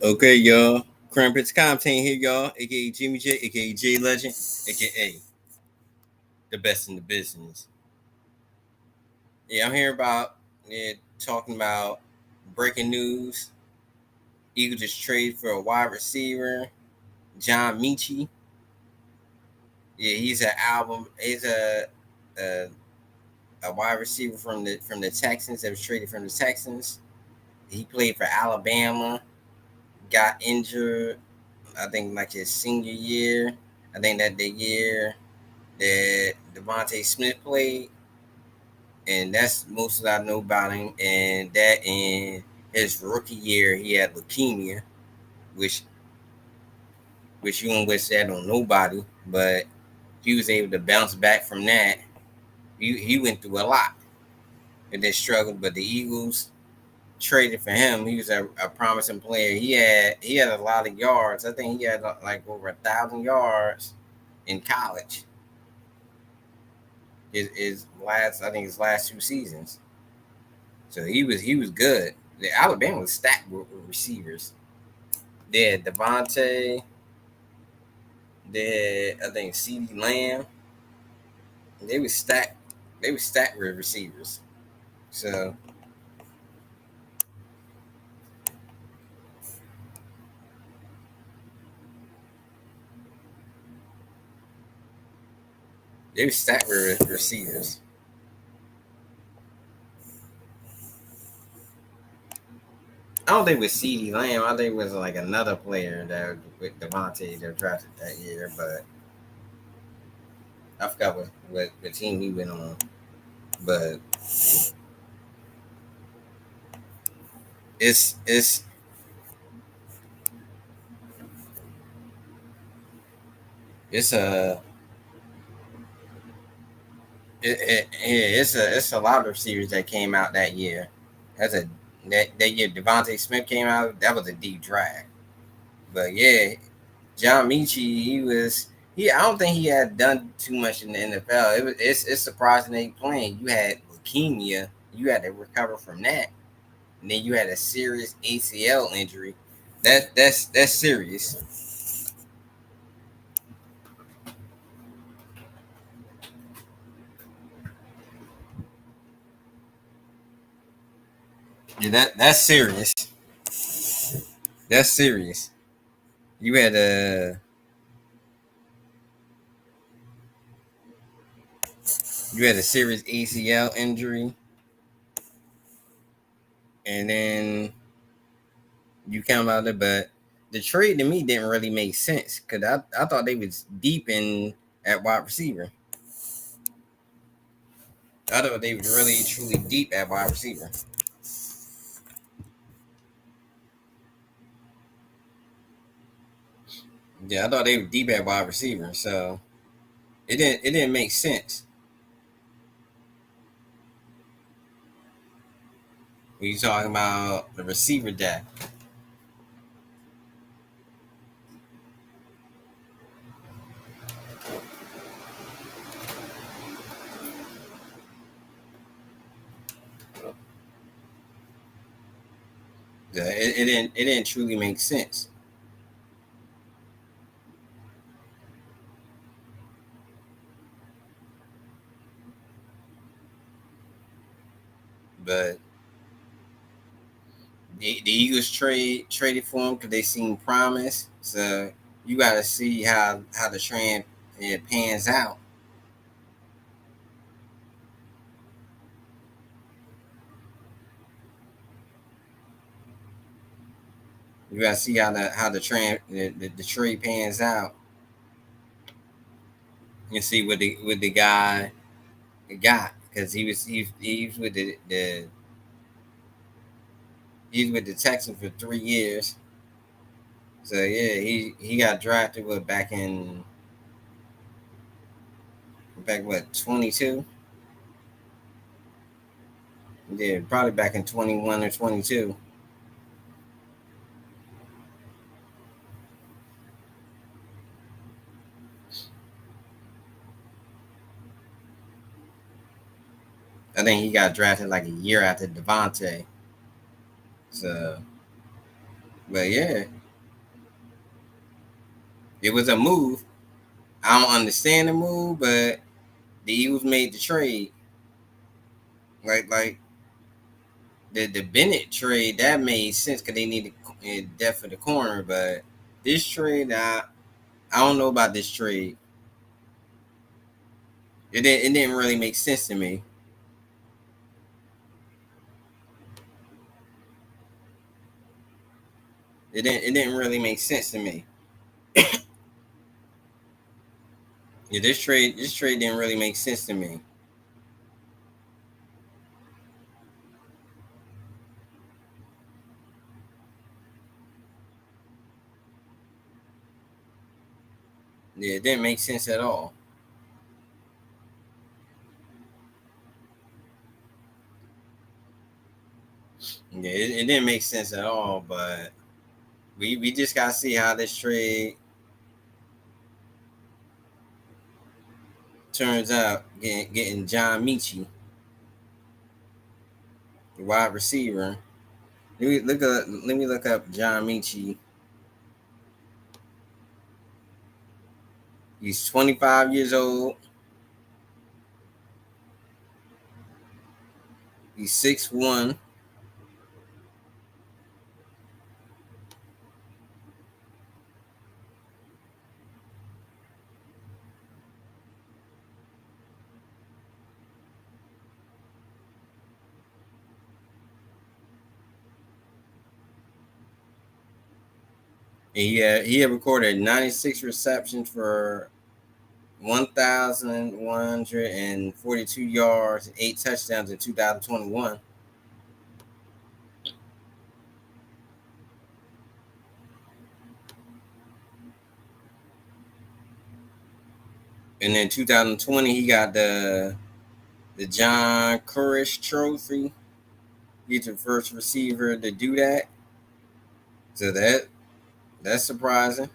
Okay, y'all. Crumpets Content here, y'all. AKA Jimmy J, AKA J Legend, AKA the best in the business. Yeah, I'm here about talking about breaking news. Eagle just traded for a wide receiver, John Mechie. Yeah, he's an album. He's a wide receiver from the Texans that was traded from the Texans. He played for Alabama. Got injured. I think like his senior year. I think that the year that Devontae Smith played, and that's most that I know about him. And that in his rookie year, he had leukemia, which you don't wish that on nobody. But he was able to bounce back from that. He went through a lot and then struggled, but the Eagles traded for him. He was a promising player. He had a lot of yards. I think he had like over 1,000 yards in college. His last, I think his last 2 seasons. So he was good. The Alabama was stacked with receivers. They had Devontae. They had, I think, CeeDee Lamb. They was stacked. They was stacked with receivers. So they was stacked with receivers. I don't think it was CeeDee Lamb. I think it was like another player that was with Devontae that drafted that year, but I forgot what team he went on. But it's it's a it's a lot of receivers that came out that year. That's a that year Devontae Smith came out. That was a deep draft. But yeah, John Mechie, he. I don't think he had done too much in the NFL. It's surprising that he playing. You had leukemia. You had to recover from that, and then you had a serious ACL injury. That's serious. Yeah, that's serious. That's serious. You had a serious ACL injury, and then you come out of it. But the trade to me didn't really make sense because I thought they was deep in at wide receiver. I thought they was really truly deep at wide receiver. Yeah, I thought they were deep at wide receiver, so it didn't make sense. When you talking about the receiver depth, it didn't truly make sense. But the Eagles traded for him because they seen promise. So you got to see how the trend it pans out. You got to see how the trade pans out and see what the guy got because he was with the Texans for 3 years. So yeah, he got drafted back what 22. Yeah, probably back in 21 or 22. I think he got drafted like a year after Devontae. So But yeah, it was a move. I don't understand the move, but the Eagles made the trade. Like the Bennett trade that made sense because they needed depth for the corner. But this trade, I don't know about this trade. It didn't really make sense to me. It didn't really make sense to me. Yeah, this trade didn't really make sense to me. Yeah, it didn't make sense at all. Yeah, it didn't make sense at all. But we just gotta see how this trade turns out. Getting John Mechie, the wide receiver. Let me look up John Mechie. He's 25 years old. He's 6'1". And he had recorded 96 receptions for 1,142 yards and 8 touchdowns in 2021. And then 2020, he got the John Kurish Trophy. He's the first receiver to do that. So that's surprising.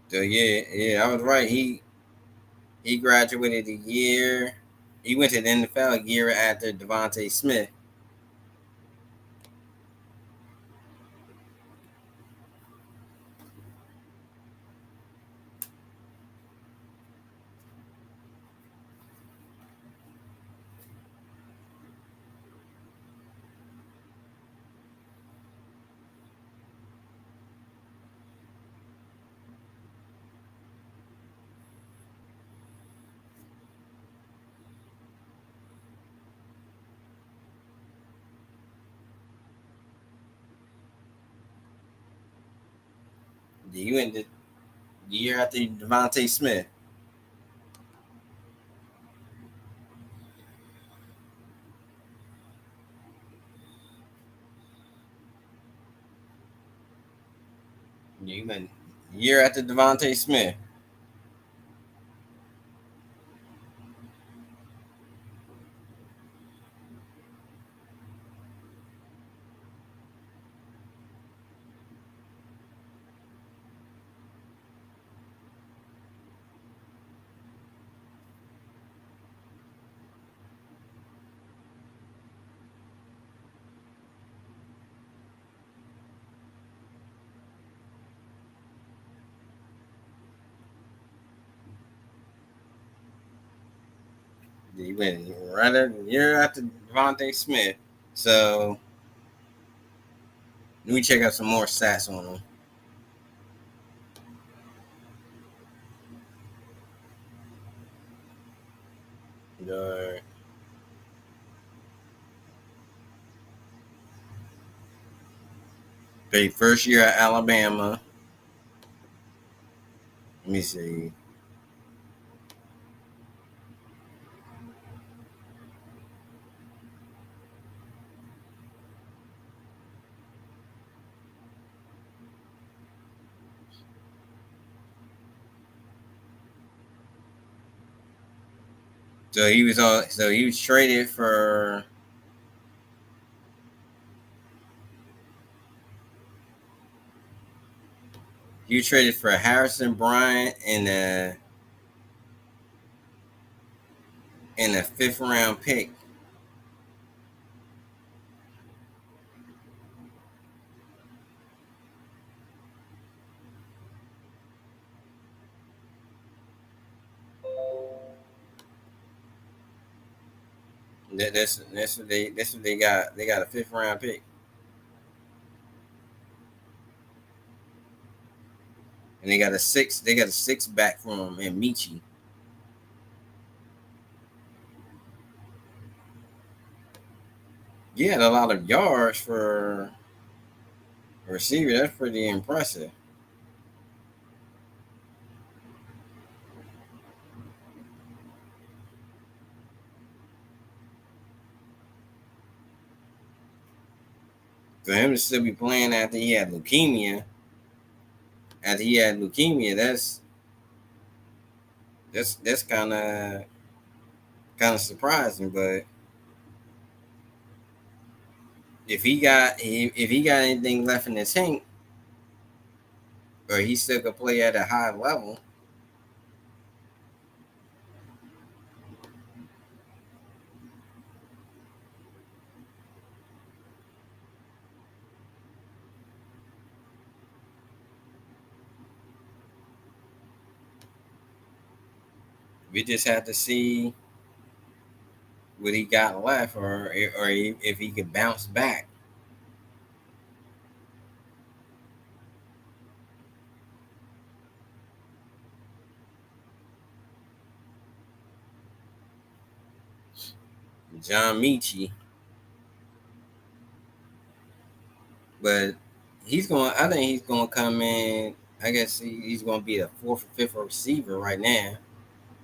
So yeah, I was right. He graduated a year. He went to the NFL a year after Devontae Smith. He went the year after Devontae Smith. He went year after Devontae Smith. He went right a year after Devontae Smith. So let me check out some more stats on him. The first year at Alabama. Let me see. So he was traded for You traded for Harrison Bryant and a fifth round pick. That's what they got. They got a fifth round pick, and they got a six. They got a six back from him and Michi. Yeah, a lot of yards for a receiver. That's pretty impressive. For him to still be playing after he had leukemia, that's kind of surprising. But if he got anything left in the tank, or he still could play at a high level, we just have to see what he got left, or if he could bounce back. John Michi, but he's going. I think he's going to come in. I guess he's going to be the fourth or fifth receiver right now.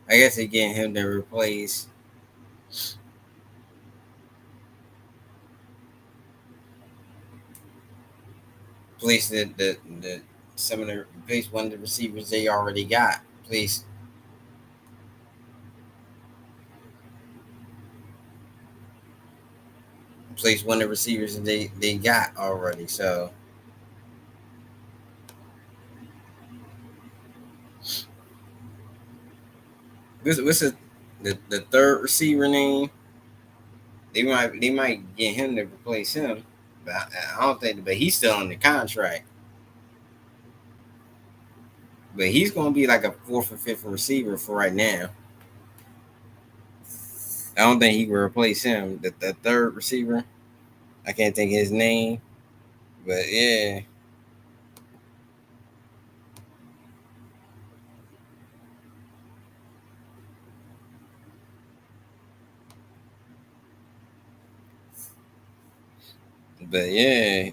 I guess they get him to replace the some of the replace one of the receivers they already got. Place one of the receivers that they got already. So what's the third receiver name? They might get him to replace him, but I don't think. But he's still on the contract. But he's going to be like a fourth or fifth receiver for right now. I don't think he will replace him. The third receiver, I can't think of his name, but yeah. But yeah,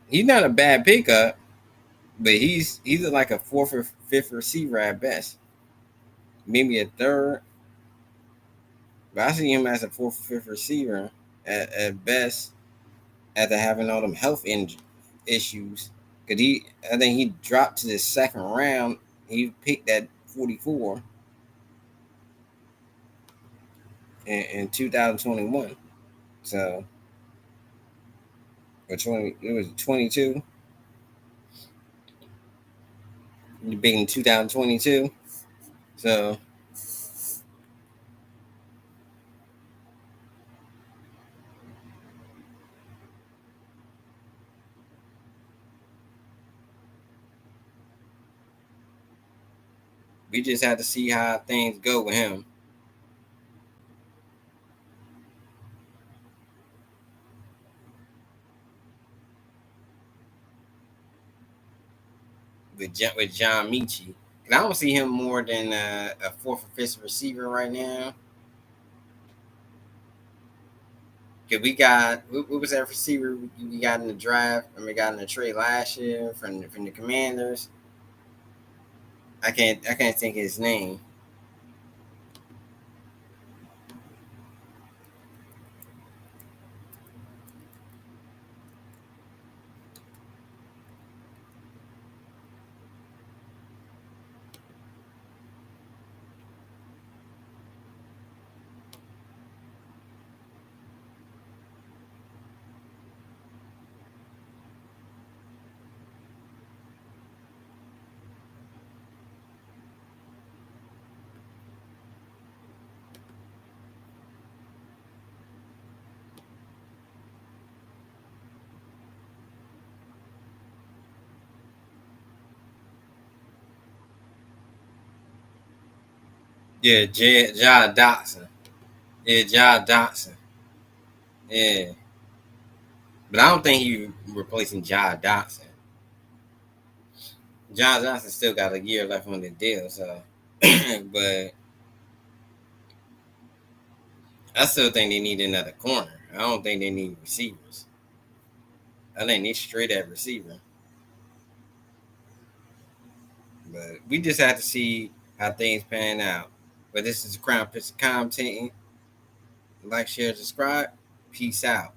he's not a bad pickup, but he's like a fourth or fifth receiver at best, maybe a third. But I see him as a fourth or fifth receiver at best after having all them issues. Cause I think he dropped to the second round. He picked at 44 in 2021. So, or 20, it was 22. He picked in 2022. So we just have to see how things go with him. With John Michi. I don't see him more than a fourth or fifth receiver right now. Cause we got what was that receiver we got in the draft and we got in the trade last year from the Commanders. I can't think of his name. Yeah, John Dotson. Yeah, John Dotson. Yeah, but I don't think he replacing John Dotson. John Johnson still got a year left on the deal, so. But I still think they need another corner. I don't think they need receivers. I think they straight at receiver. But we just have to see how things pan out. But this is Crown Picks commentating. Like, share, subscribe. Peace out.